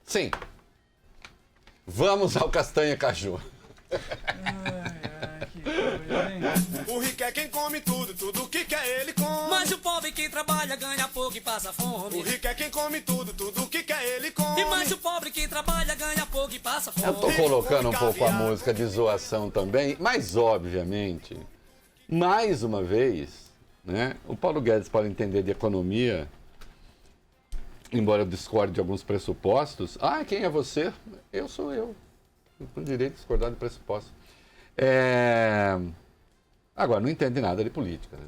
Sim. Vamos ao Castanha Caju. Ai, que coisa, hein? O rico é quem come tudo, tudo que quer ele come. Mas o pobre que trabalha ganha pouco e passa fome. O rico é quem come tudo, tudo que quer ele come. E mais o pobre que trabalha ganha pouco e passa fome. Eu tô colocando um pouco a música de zoação também, mas obviamente, mais uma vez, né, o Paulo Guedes, para entender de economia, embora eu discorde de alguns pressupostos, quem é você? Eu sou eu. Eu tenho direito de discordar de pressupostos. Agora, não entende nada de política, né?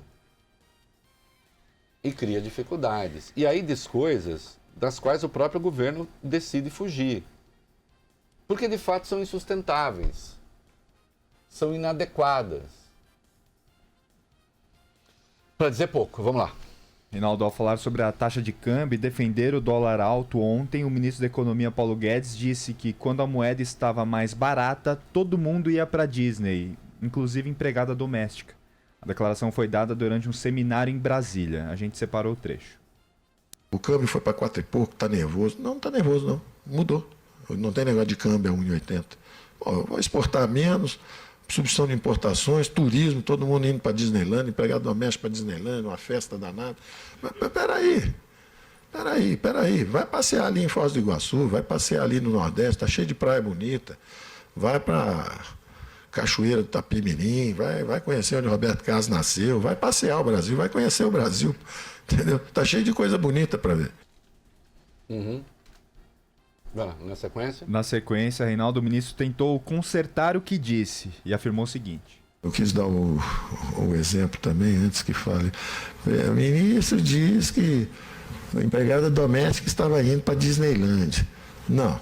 E cria dificuldades. E aí diz coisas das quais o próprio governo decide fugir. Porque, de fato, são insustentáveis. São inadequadas. Para dizer pouco, vamos lá. Reinaldo, ao falar sobre a taxa de câmbio e defender o dólar alto ontem, o ministro da Economia, Paulo Guedes, disse que quando a moeda estava mais barata, todo mundo ia para a Disney, inclusive empregada doméstica. A declaração foi dada durante um seminário em Brasília. A gente separou o trecho. O câmbio foi para 4 e pouco, tá nervoso. Não, não tá nervoso não, mudou. Não tem negócio de câmbio a 1,80. Vou exportar menos, substituição de importações, turismo, todo mundo indo para Disneyland, empregado doméstico para Disneyland, uma festa danada. Mas peraí, vai passear ali em Foz do Iguaçu, vai passear ali no Nordeste, tá cheio de praia bonita, vai para Cachoeira do Tapimirim, vai conhecer onde Roberto Carlos nasceu, vai passear o Brasil, vai conhecer o Brasil, entendeu? Tá cheio de coisa bonita para ver. Vai lá, na sequência. Na sequência, Reinaldo, o ministro tentou consertar o que disse e afirmou o seguinte. Eu quis dar o exemplo também, antes que fale. O ministro diz que a empregada doméstica estava indo para Disneyland. Não.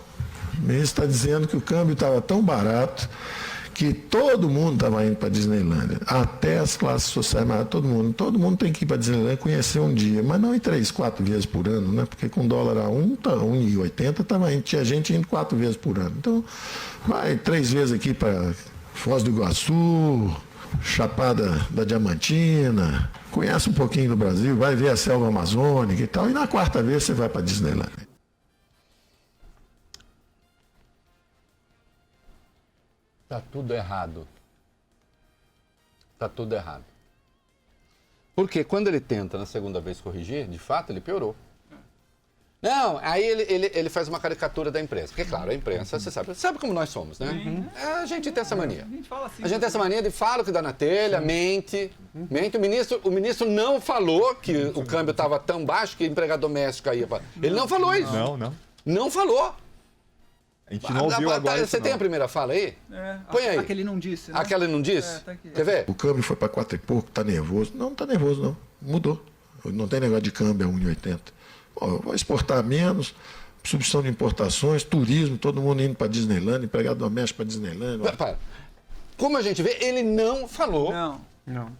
O ministro está dizendo que o câmbio estava tão barato que todo mundo estava indo para Disneyland, até as classes sociais, mas todo mundo tem que ir para Disneyland conhecer um dia, mas não em 3, 4 vezes por ano, né? Porque com dólar a 1,80 tinha gente indo 4 vezes por ano. Então, vai 3 vezes aqui para Foz do Iguaçu, Chapada da Diamantina, conhece um pouquinho do Brasil, vai ver a selva amazônica e tal, e na 4ª vez você vai para Disneyland. Tá tudo errado. Tá tudo errado. Porque quando ele tenta na segunda vez corrigir, de fato ele piorou. Não, aí ele faz uma caricatura da imprensa. Porque, claro, a imprensa, você sabe como nós somos, né? A gente tem essa mania. A gente fala assim. A gente tem essa mania de fala o que dá na telha, mente. O ministro não falou que o câmbio estava tão baixo que a empregada doméstica ia para... Ele não falou isso. Não falou. A gente não ouviu agora. Você tem a primeira fala aí? Põe aí. Aquele não disse, né? Aquela não disse? Tá aqui. Quer ver? O câmbio foi para 4 e pouco, tá nervoso. Não tá nervoso não, mudou. Não tem negócio de câmbio a 1,80. Vou exportar menos, substituição de importações, turismo, todo mundo indo para Disneyland, empregado doméstico para Disneyland. Como a gente vê, ele não falou Não.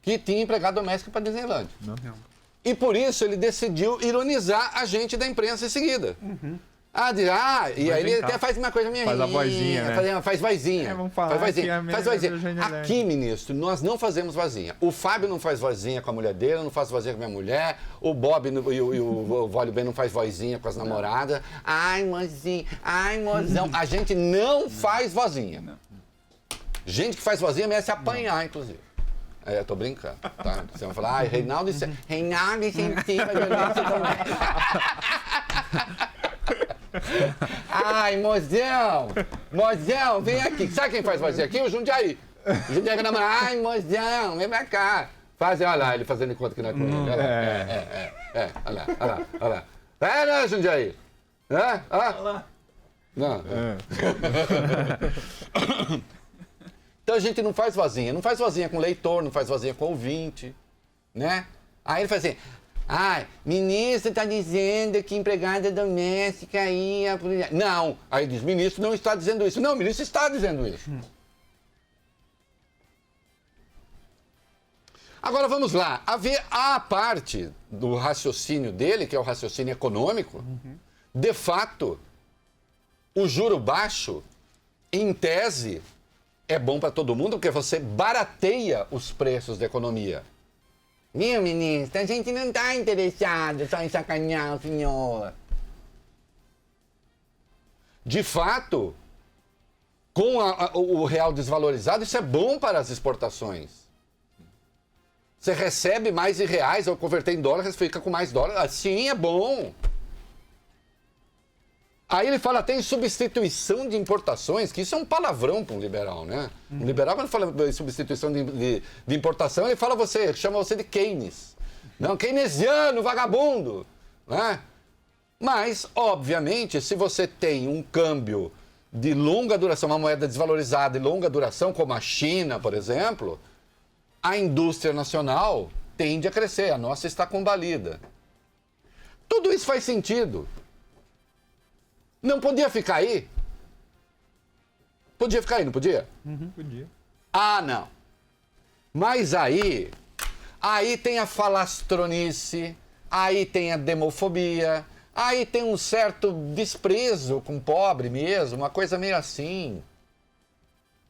que tinha empregado doméstico para Disneyland. Não. E por isso ele decidiu ironizar a gente da imprensa em seguida. E aí ele até faz uma coisa minha. Faz a vozinha, né? Faz vozinha. Vamos falar faz vozinha. que a Faz minha vozinha. Aqui, ministro, nós não fazemos vozinha. O Fábio não faz vozinha com a mulher dele, eu não faço vozinha com a minha mulher. O Bob e o Vólio Ben não faz vozinha com as namoradas. Ai, mozinho, ai, mozão. A gente não faz vozinha. Gente que faz vozinha merece apanhar, inclusive. Eu tô brincando, tá? Você vai falar, Reinaldo incentiva a violência doméstica. Ai, mozão, vem aqui. Sabe quem faz vozinha aqui? O Jundiaí. O Jundiaí vai namorar. Ai, mozão, vem pra cá. Olha lá, ele fazendo conta que não é com ele. Olha lá. Né, Jundiaí? Olha lá. Não. Então a gente não faz vozinha. Não faz vozinha com leitor, não faz vozinha com ouvinte, né? Aí ele faz assim... ministro está dizendo que empregada doméstica ia... Não, aí diz, ministro não está dizendo isso. Não, o ministro está dizendo isso. Agora vamos lá, a ver a parte do raciocínio dele, que é o raciocínio econômico. De fato, o juro baixo, em tese, é bom para todo mundo, porque você barateia os preços da economia. Meu ministro, a gente não está interessado só em sacanear o senhor. de fato, com o real desvalorizado, isso é bom para as exportações. Você recebe mais em reais, ao converter em dólares, fica com mais dólares. Assim é bom. Aí ele fala até em substituição de importações, que isso é um palavrão para um liberal, né? Um liberal, quando fala em substituição de importação, ele chama você de Keynes. Não, keynesiano, vagabundo. Né? Mas, obviamente, se você tem um câmbio de longa duração, uma moeda desvalorizada de longa duração, como a China, por exemplo, a indústria nacional tende a crescer, a nossa está combalida. Tudo isso faz sentido. Não podia ficar aí? Podia ficar aí, não podia? Podia. Ah, não. Mas aí tem a falastronice, aí tem a demofobia, aí tem um certo desprezo com o pobre mesmo, uma coisa meio assim.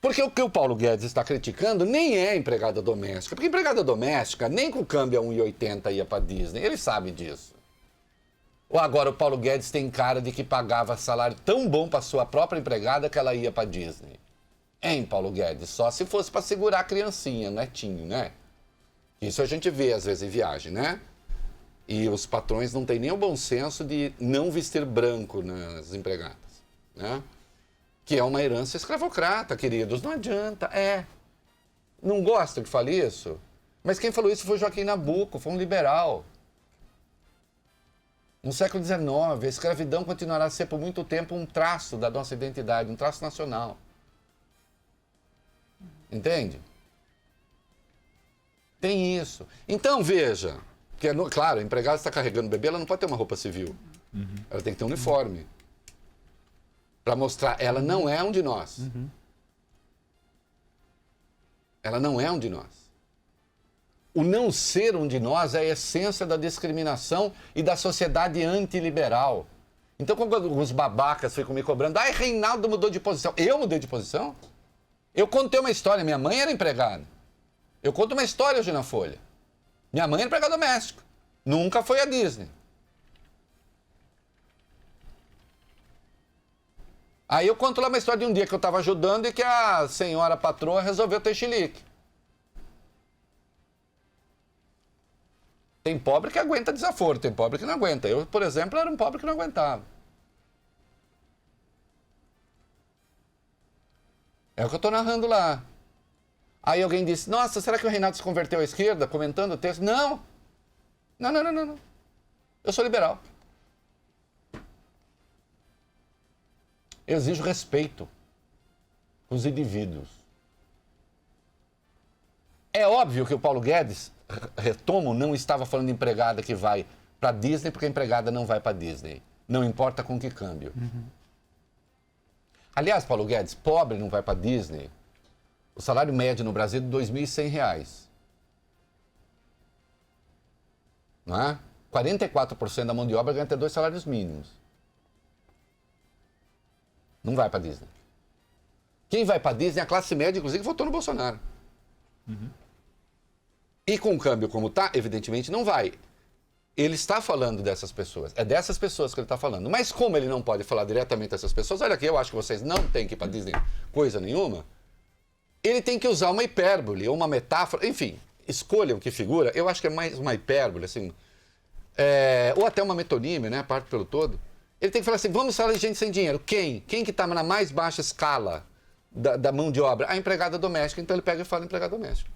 Porque o que o Paulo Guedes está criticando nem é empregada doméstica. Porque empregada doméstica, nem com o câmbio a 1,80 ia para Disney. Ele sabe disso. Ou agora o Paulo Guedes tem cara de que pagava salário tão bom para sua própria empregada que ela ia para Disney. Hein, Paulo Guedes? Só se fosse para segurar a criancinha, netinho, né? Isso a gente vê às vezes em viagem, né? E os patrões não têm nem o bom senso de não vestir branco nas empregadas, né? Que é uma herança escravocrata, queridos. Não adianta, Não gosta que fale isso? Mas quem falou isso foi Joaquim Nabuco, foi um liberal. No século XIX, a escravidão continuará a ser por muito tempo um traço da nossa identidade, um traço nacional. Entende? Tem isso. Então, veja, que claro, a empregada está carregando o bebê, ela não pode ter uma roupa civil. Ela tem que ter um uniforme. Para mostrar, ela não é um de nós. Ela não é um de nós. O não ser um de nós é a essência da discriminação e da sociedade antiliberal. Então, quando os babacas ficam me cobrando, Reinaldo mudou de posição. Eu mudei de posição? Eu contei uma história, minha mãe era empregada. Eu conto uma história hoje na Folha. Minha mãe era empregada doméstica. Nunca foi à Disney. Aí eu conto lá uma história de um dia que eu estava ajudando e que a senhora patroa resolveu ter chilique. Tem pobre que aguenta desaforo, tem pobre que não aguenta. Eu, por exemplo, era um pobre que não aguentava. É o que eu estou narrando lá. Aí alguém disse, nossa, será que o Reinaldo se converteu à esquerda, comentando o texto? Não. Não. Eu sou liberal. Eu exijo respeito com os indivíduos. É óbvio que o Paulo Guedes, retomo, não estava falando de empregada que vai para Disney, porque a empregada não vai para Disney. Não importa com que câmbio. Aliás, Paulo Guedes, pobre não vai para Disney. O salário médio no Brasil é de R$ 2.100. Não é? 44% da mão de obra ganha até 2 salários mínimos. Não vai para Disney. Quem vai para Disney, a classe média, inclusive, votou no Bolsonaro. E com o câmbio como está, evidentemente não vai. Ele está falando dessas pessoas. É dessas pessoas que ele está falando. Mas como ele não pode falar diretamente dessas pessoas, olha aqui, eu acho que vocês não têm que ir para Disney coisa nenhuma. Ele tem que usar uma hipérbole ou uma metáfora. Enfim, escolham que figura. Eu acho que é mais uma hipérbole, assim. Ou até uma metonímia, né? Parte pelo todo. Ele tem que falar assim, vamos falar de gente sem dinheiro. Quem? Quem que está na mais baixa escala da mão de obra? A empregada doméstica. Então ele pega e fala empregada doméstica.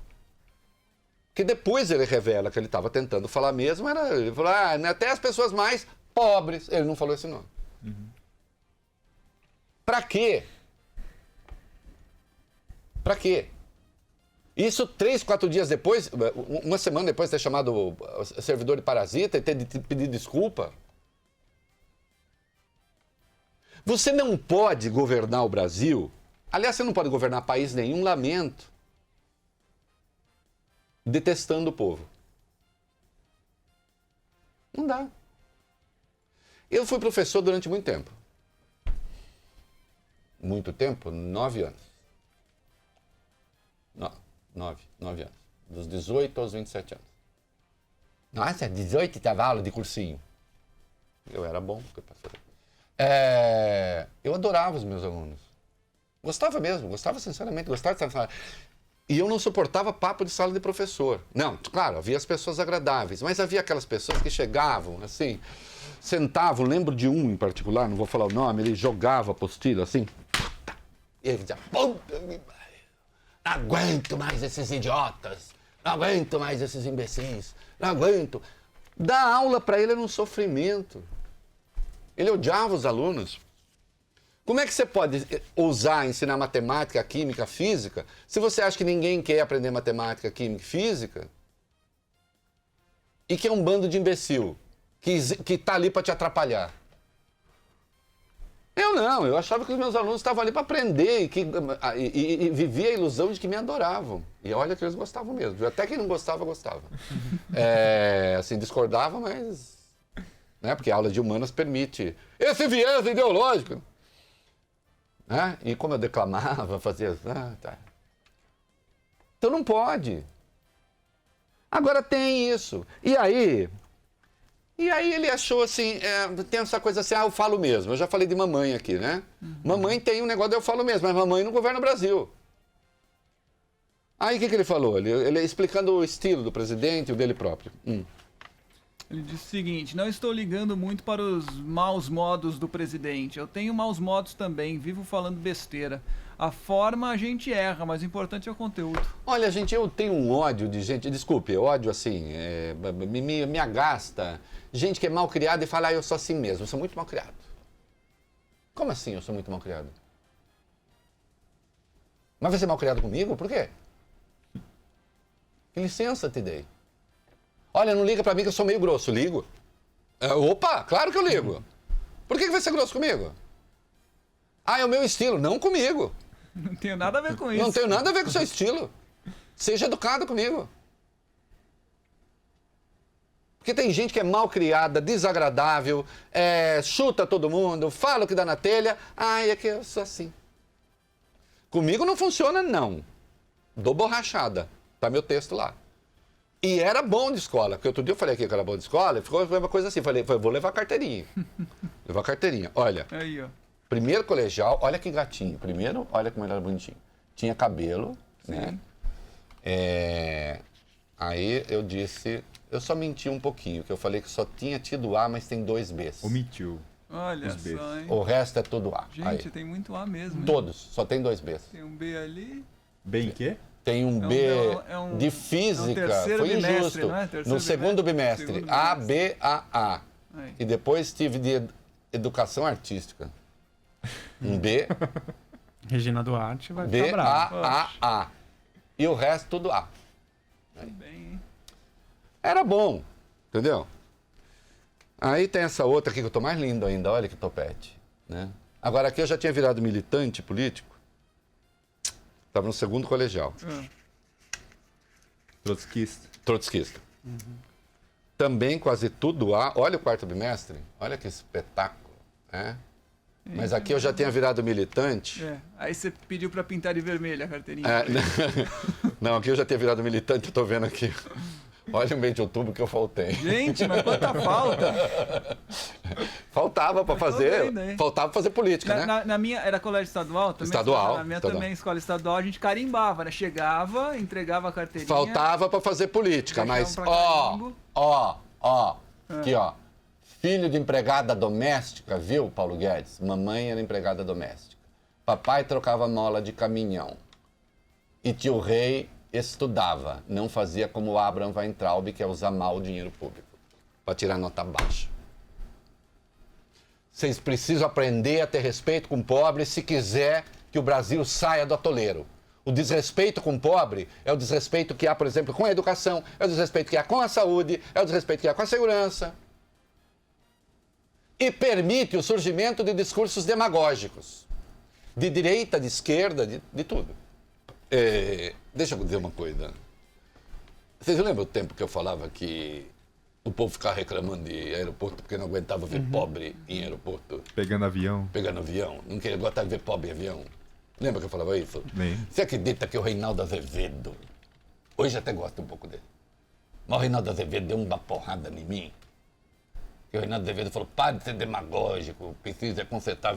Que depois ele revela que ele estava tentando falar mesmo, ele falou, até as pessoas mais pobres. Ele não falou esse nome. Pra quê? Pra quê? Isso 3, 4 dias depois, uma semana depois de ter chamado o servidor de parasita e ter pedido desculpa. Você não pode governar o Brasil. Aliás, você não pode governar país nenhum, lamento. Detestando o povo. Não dá. Eu fui professor durante muito tempo. Muito tempo? 9 anos. 9 anos. Dos 18 aos 27 anos. Nossa, 18 dava aula de cursinho. Eu era bom. Eu eu adorava os meus alunos. Gostava mesmo, gostava sinceramente, gostava de estar na sala. E eu não suportava papo de sala de professor. Não, claro, havia as pessoas agradáveis, mas havia aquelas pessoas que chegavam, assim, sentavam, lembro de um em particular, não vou falar o nome, ele jogava a apostila, assim, e ele dizia, puta, não aguento mais esses idiotas, não aguento mais esses imbecis, não aguento. Dar aula para ele era um sofrimento. Ele odiava os alunos. Como é que você pode ousar ensinar matemática, química, física, se você acha que ninguém quer aprender matemática, química e física? E que é um bando de imbecil, que tá ali para te atrapalhar. Eu não, eu achava que os meus alunos estavam ali para aprender e vivia a ilusão de que me adoravam. E olha que eles gostavam mesmo. Até quem não gostava, gostava. Assim, discordava, mas... Né, porque a aula de humanas permite esse viés ideológico. Né? E como eu declamava, fazia... tá. Então não pode. Agora tem isso. E aí ele achou assim, tem essa coisa assim, eu falo mesmo. Eu já falei de mamãe aqui, né? Mamãe tem um negócio de eu falo mesmo, mas mamãe não governa o Brasil. Aí o que ele falou? Ele explicando o estilo do presidente e o dele próprio. Ele disse o seguinte: não estou ligando muito para os maus modos do presidente. Eu tenho maus modos também, vivo falando besteira. A forma a gente erra, mas o importante é o conteúdo. Olha, gente, eu tenho um ódio de gente, desculpe, ódio assim, me agasta. Gente que é mal criada e fala, eu sou assim mesmo, eu sou muito mal criado. Como assim eu sou muito mal criado? Mas vai ser mal criado comigo? Por quê? Que licença te dei. Olha, não liga pra mim que eu sou meio grosso. Ligo. Opa, claro que eu ligo. Por que vai ser grosso comigo? É o meu estilo. Não comigo. Não tenho nada a ver com isso. Não tenho nada a ver com o seu estilo. Seja educado comigo. Porque tem gente que é mal criada, desagradável, chuta todo mundo, fala o que dá na telha. É que eu sou assim. Comigo não funciona, não. Dou borrachada. Tá meu texto lá. E era bom de escola, porque outro dia eu falei aqui que era bom de escola, e ficou uma coisa assim, falei, vou levar carteirinha. Levar carteirinha. Olha, Aí, ó. primeiro colegial, olha que gatinho. Primeiro, olha como ele era bonitinho. Tinha cabelo, né? Aí eu disse, eu só menti um pouquinho, que eu falei que só tinha tido A, mas tem 2 Bs. Omitiu. Olha Os Bs. só, hein? O resto é tudo A. Gente, Aí. tem muito A mesmo. hein? Todos, só tem 2 Bs. Tem um B ali. Bem quê? Tem um B de física, terceiro foi bimestre, injusto. não é? Terceiro No segundo bimestre. bimestre, Segundo A, bimestre. B, A. Aí. E depois tive de educação artística. Um B, Regina Duarte vai B, ficar brava. A. E o resto tudo A. Bem, hein? Era bom, entendeu? Aí tem essa outra aqui que eu tô mais lindo ainda, olha que topete. Né? Agora aqui eu já tinha virado militante político. Estava no segundo colegial. Trotskista. Também quase tudo A. Olha o quarto bimestre. Olha que espetáculo. Né? Mas aqui eu já tinha virado militante. Aí você pediu pra pintar de vermelho a carteirinha. Não, aqui eu já tinha virado militante, eu tô vendo aqui. Olha o mês de outubro que eu faltei. Gente, mas quanta falta! Faltava para fazer. vendo aí. Faltava para fazer política, né? Na minha, era colégio estadual também? Estadual, Na minha estadual. também, escola estadual, a gente carimbava, né? Chegava, entregava a carteirinha. Faltava para fazer política, Deixavam mas pra carimbo. aqui ó, filho de empregada doméstica, viu, Paulo Guedes? Mamãe era empregada doméstica. Papai trocava mola de caminhão. E tio Rei estudava, não fazia como o Abraham Weintraub, que é usar mal o dinheiro público, para tirar nota baixa. Vocês precisam aprender a ter respeito com o pobre se quiser que o Brasil saia do atoleiro. O desrespeito com o pobre é o desrespeito que há, por exemplo, com a educação, é o desrespeito que há com a saúde, é o desrespeito que há com a segurança. E permite o surgimento de discursos demagógicos, de direita, de esquerda, de tudo. Deixa eu dizer uma coisa. Vocês lembram o tempo que eu falava que o povo ficava reclamando de aeroporto porque não aguentava ver pobre em aeroporto? Pegando avião. Pegando avião. Não queria gostar de ver pobre em avião. Lembra que eu falava isso? Lembro. Você acredita que o Reinaldo Azevedo, hoje até gosto um pouco dele, mas o Reinaldo Azevedo deu uma porrada em mim. que o Reinaldo Azevedo falou, para de ser demagógico, precisa consertar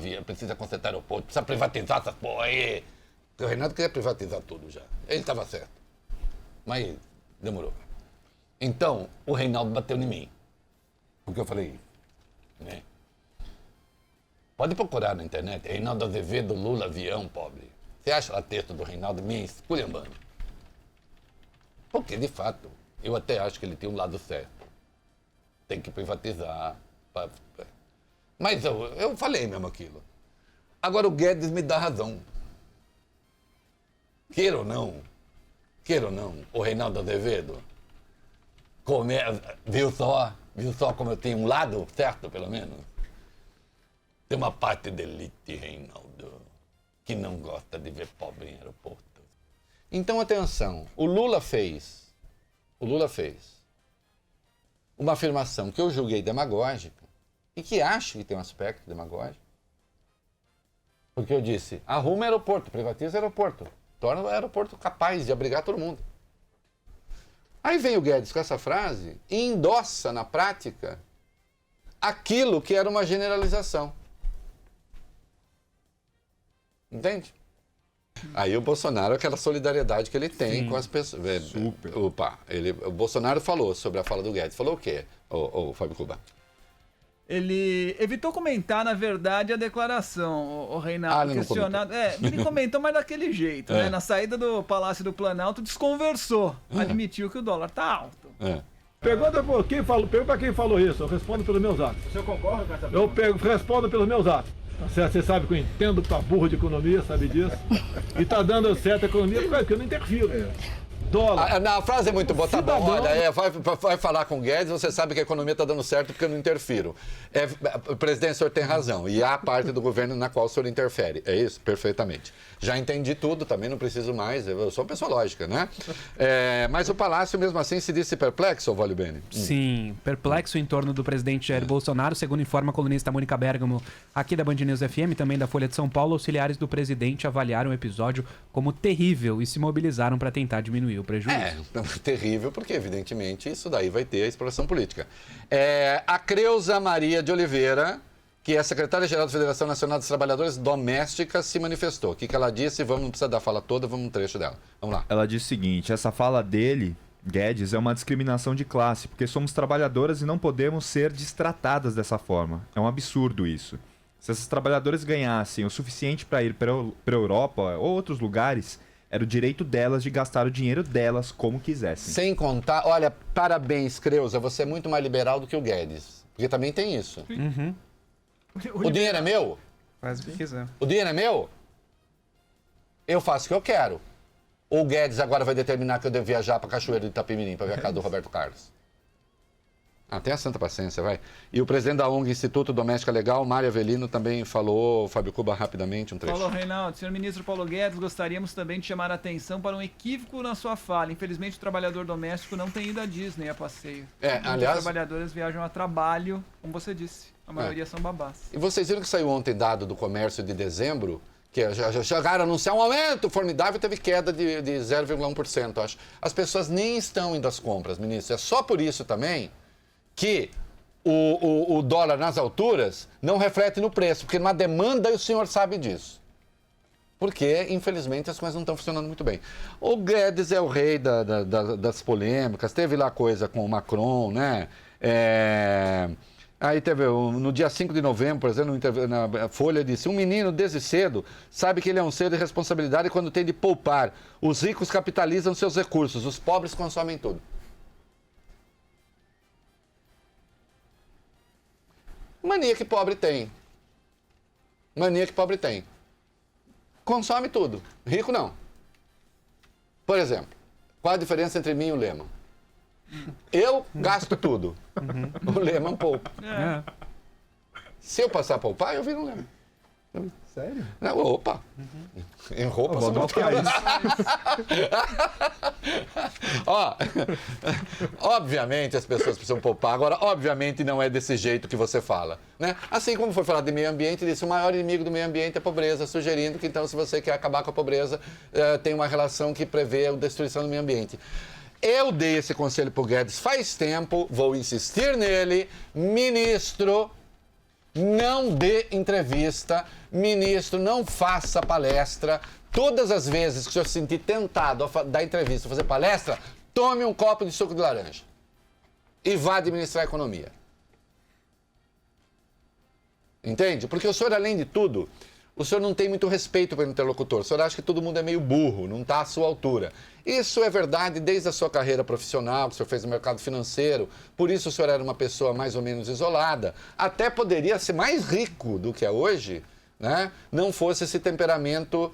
aeroporto, precisa privatizar essas porra aí. Porque o Reinaldo queria privatizar tudo já. Ele estava certo. Mas demorou. Então, o Reinaldo bateu em mim. Porque eu falei, né? Pode procurar na internet, Reinaldo Azevedo, Lula, avião, pobre. Você acha lá texto do Reinaldo me esculhambando? Porque, de fato, eu até acho que ele tem um lado certo. Tem que privatizar. Mas eu falei mesmo aquilo. Agora o Guedes me dá razão. Queira ou não, o Reinaldo Azevedo, viu só como eu tenho um lado certo, pelo menos? Tem uma parte da elite, Reinaldo, que não gosta de ver pobre em aeroporto. Então, atenção, o Lula fez uma afirmação que eu julguei demagógica e que acho que tem um aspecto demagógico. Porque eu disse, arruma aeroporto, privatiza aeroporto, torna o aeroporto capaz de abrigar todo mundo. Aí vem o Guedes com essa frase e endossa na prática aquilo que era uma generalização. Entende? Aí o Bolsonaro, aquela solidariedade que ele tem com as pessoas. Super. O Bolsonaro falou sobre a fala do Guedes. Falou o quê, o Fábio Cuba? Ele evitou comentar, na verdade, a declaração, o Reinaldo, ele não questionado. Ele comentou, mas daquele jeito, né? Na saída do Palácio do Planalto, desconversou. Admitiu que o dólar tá alto. Pergunta pra quem falou isso, eu respondo pelos meus atos. O senhor concorda com essa pergunta? Eu respondo pelos meus atos. Tá certo? Você sabe que eu entendo que tá burro de economia, sabe disso. E tá dando certo a economia porque eu não interfiro. Dólar. A frase é muito boa, tá bom, Cidadão. olha, vai falar com o Guedes, você sabe que a economia está dando certo porque eu não interfiro. Presidente, o senhor tem razão, e há a parte do governo na qual o senhor interfere, é isso? Perfeitamente. Já entendi tudo, também não preciso mais, eu sou uma pessoa lógica, né? Mas o Palácio, mesmo assim, se disse perplexo, Vólio Bene? Sim, perplexo em torno do presidente Jair Bolsonaro, segundo informa a colunista Mônica Bergamo, aqui da Band News FM, também da Folha de São Paulo, auxiliares do presidente avaliaram o episódio como terrível e se mobilizaram para tentar diminuir o prejuízo. Terrível, porque evidentemente isso daí vai ter a exploração política. A Creuza Maria de Oliveira, que é secretária-geral da Federação Nacional dos Trabalhadores Domésticas, se manifestou. O que ela disse? Não precisa dar a fala toda, vamos um trecho dela. Vamos lá. Ela disse o seguinte, essa fala dele, Guedes, é uma discriminação de classe, porque somos trabalhadoras e não podemos ser destratadas dessa forma. É um absurdo isso. Se essas trabalhadoras ganhassem o suficiente para ir para a Europa ou outros lugares, era o direito delas de gastar o dinheiro delas como quisessem. Sem contar, olha, parabéns, Creuza, você é muito mais liberal do que o Guedes. Porque também tem isso. Uhum. O dinheiro é meu? Faz o que quiser. O dinheiro é meu? Eu faço o que eu quero. Ou o Guedes agora vai determinar que eu devo viajar para Cachoeiro de Itapemirim para ver a casa do Roberto Carlos? Tenha santa paciência, vai. E o presidente da ONG Instituto Doméstica Legal, Mário Avelino, também falou, Fábio Cuba, rapidamente, um trecho. Falou, Reinaldo. Senhor ministro Paulo Guedes, gostaríamos também de chamar a atenção para um equívoco na sua fala. Infelizmente, o trabalhador doméstico não tem ido à Disney a passeio. Aliás... Os trabalhadores viajam a trabalho, como você disse. A maioria são babás. E vocês viram que saiu ontem dado do comércio de dezembro, que já chegaram a anunciar um aumento formidável e teve queda de 0,1%, acho. As pessoas nem estão indo às compras, ministro. É só por isso também que o dólar nas alturas não reflete no preço, porque não há demanda e o senhor sabe disso. Porque, infelizmente, as coisas não estão funcionando muito bem. O Guedes é o rei das polêmicas, teve lá coisa com o Macron, né? Aí teve, no dia 5 de novembro, por exemplo, na Folha disse, um menino desde cedo sabe que ele é um ser de responsabilidade quando tem de poupar. Os ricos capitalizam seus recursos, os pobres consomem tudo. Mania que pobre tem. Consome tudo. Rico não. Por exemplo, qual a diferença entre mim e o Lema? Eu gasto tudo. O Lema poupa. Se eu passar a poupar, eu viro um Lema. Sério? Não, opa. Em roupa, só não obviamente as pessoas precisam poupar. Agora, obviamente não é desse jeito que você fala, né? Assim como foi falar de meio ambiente, disse o maior inimigo do meio ambiente é a pobreza, sugerindo que então se você quer acabar com a pobreza, tem uma relação que prevê a destruição do meio ambiente. Eu dei esse conselho para o Guedes faz tempo, vou insistir nele. Ministro, não dê entrevista. Ministro, não faça palestra. Todas as vezes que o senhor se sentir tentado a dar entrevista, fazer palestra, tome um copo de suco de laranja e vá administrar a economia. Entende? Porque o senhor, além de tudo, o senhor não tem muito respeito pelo interlocutor. O senhor acha que todo mundo é meio burro, não está à sua altura. Isso é verdade desde a sua carreira profissional, que o senhor fez no mercado financeiro. Por isso o senhor era uma pessoa mais ou menos isolada. Até poderia ser mais rico do que é hoje, né? Não fosse esse temperamento,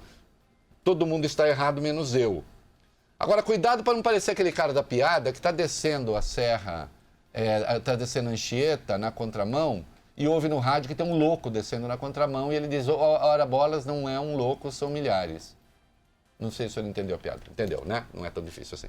todo mundo está errado, menos eu. Agora, cuidado para não parecer aquele cara da piada que está descendo a serra, está descendo a Anchieta na contramão, e ouve no rádio que tem um louco descendo na contramão e ele diz, ora bolas, não é um louco, são milhares. Não sei se o senhor entendeu a piada. Entendeu, né? Não é tão difícil assim.